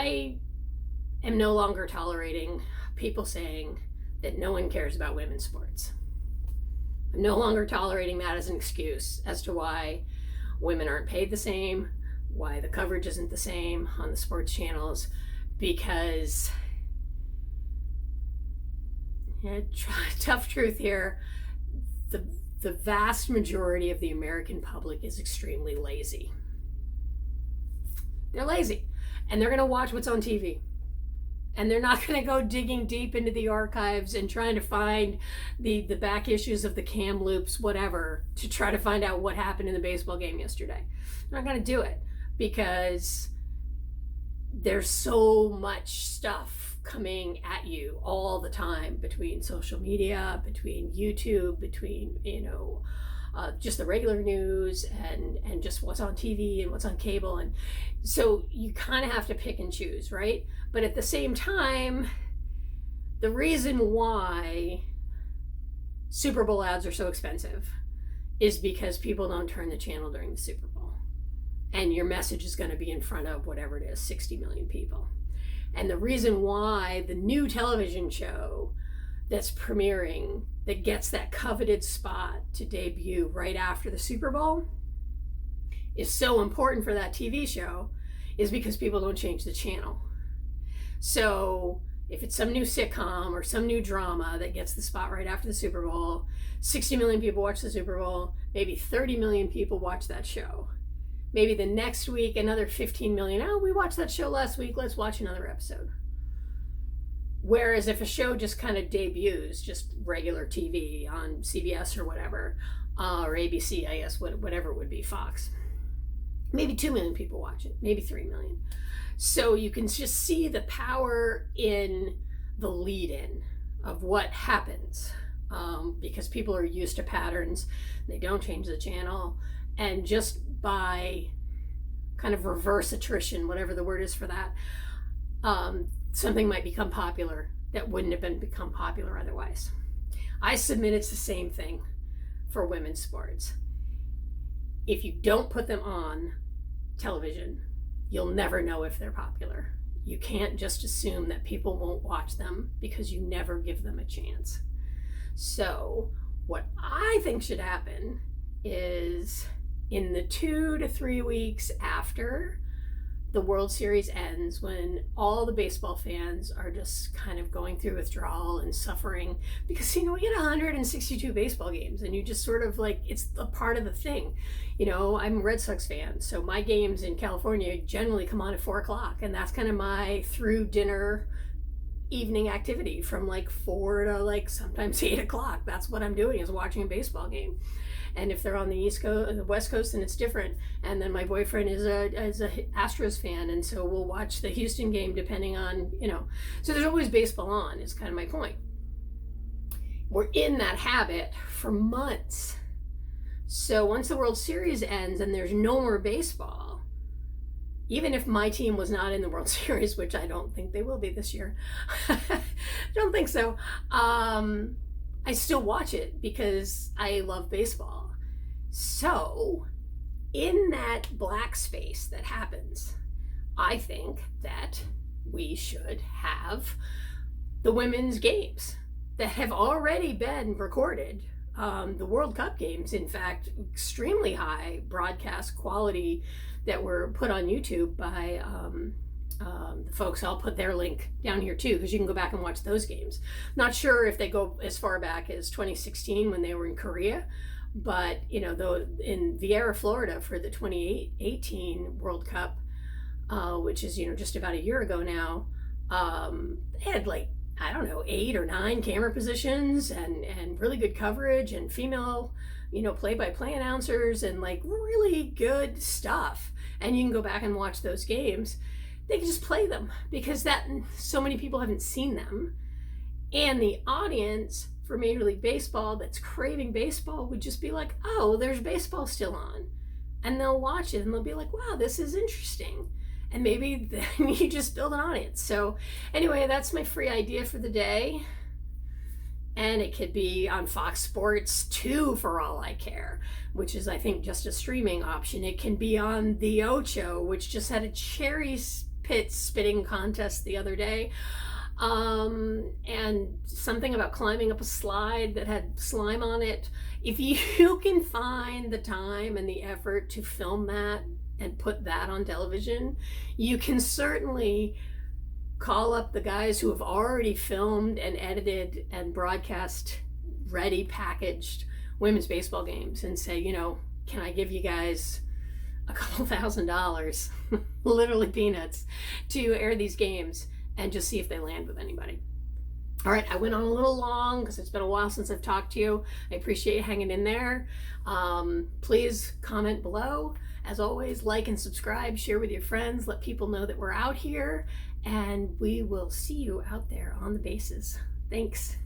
I am no longer tolerating people saying that no one cares about women's sports. I'm no longer tolerating that as an excuse as to why women aren't paid the same, why the coverage isn't the same on the sports channels, because tough truth here, the vast majority of the American public is extremely lazy. They're lazy, and they're going to watch what's on TV. And they're not going to go digging deep into the archives and trying to find the back issues of the cam loops, whatever, to try to find out what happened in the baseball game yesterday. They're not going to do it because there's so much stuff coming at you all the time between social media, between YouTube, between, just the regular news and just what's on TV and what's on cable. And so you kind of have to pick and choose, right? But at the same time, the reason why Super Bowl ads are so expensive is because people don't turn the channel during the Super Bowl. And your message is going to be in front of whatever it is, 60 million people. And the reason why the new television show that's premiering, that gets that coveted spot to debut right after the Super Bowl, is so important for that TV show is because people don't change the channel. So if it's some new sitcom or some new drama that gets the spot right after the Super Bowl, 60 million people watch the Super Bowl, maybe 30 million people watch that show. Maybe the next week, another 15 million, oh, we watched that show last week, let's watch another episode. Whereas if a show just kind of debuts, just regular TV on CBS or whatever, or ABC, I guess, whatever it would be, Fox, maybe 2 million people watch it, maybe 3 million. So you can just see the power in the lead-in of what happens, because people are used to patterns. They don't change the channel. And just by kind of reverse attrition, whatever the word is for that, something might become popular that wouldn't have become popular otherwise. I submit it's the same thing for women's sports. If you don't put them on television, you'll never know if they're popular. You can't just assume that people won't watch them because you never give them a chance. So what I think should happen is in the 2 to 3 weeks after the World Series ends, when all the baseball fans are just kind of going through withdrawal and suffering, because we get 162 baseball games and you just sort of like, it's a part of the thing. I'm a Red Sox fan, so my games in California generally come on at 4:00, and that's kind of my through dinner evening activity from like 4 to like sometimes 8:00. That's what I'm doing, is watching a baseball game. And if they're on the East Coast, the West Coast, then it's different. And then my boyfriend is a Astros fan, and so we'll watch the Houston game depending on, So there's always baseball on, is kind of my point. We're in that habit for months. So once the World Series ends and there's no more baseball, even if my team was not in the World Series, which I don't think they will be this year, I don't think so, I still watch it because I love baseball. So in that black space that happens, I think that we should have the women's games that have already been recorded. The World Cup games, in fact, extremely high broadcast quality that were put on YouTube by the folks. I'll put their link down here too, because you can go back and watch those games. Not sure if they go as far back as 2016 when they were in Korea, but though in Vieira, Florida for the 2018 World Cup, which is just about a year ago now, they had 8 or 9 camera positions and really good coverage and female play-by-play announcers and really good stuff. And you can go back and watch those games. They can just play them because so many people haven't seen them. And the audience for Major League Baseball that's craving baseball would just be like, oh, there's baseball still on. And they'll watch it and they'll be like, wow, this is interesting. And maybe then you just build an audience. So anyway, that's my free idea for the day. And it could be on Fox Sports 2 for all I care, which is, I think, just a streaming option. It can be on The Ocho, which just had a cherry pit spitting contest the other day. And something about climbing up a slide that had slime on it. If you can find the time and the effort to film that and put that on television, you can certainly call up the guys who have already filmed and edited and broadcast ready packaged women's baseball games and say, you know, can I give you guys a couple $1,000, literally peanuts, to air these games and just see if they land with anybody. All right, I went on a little long because it's been a while since I've talked to you. I appreciate you hanging in there. Please comment below. As always, like and subscribe, share with your friends, let people know that we're out here, and we will see you out there on the bases. Thanks.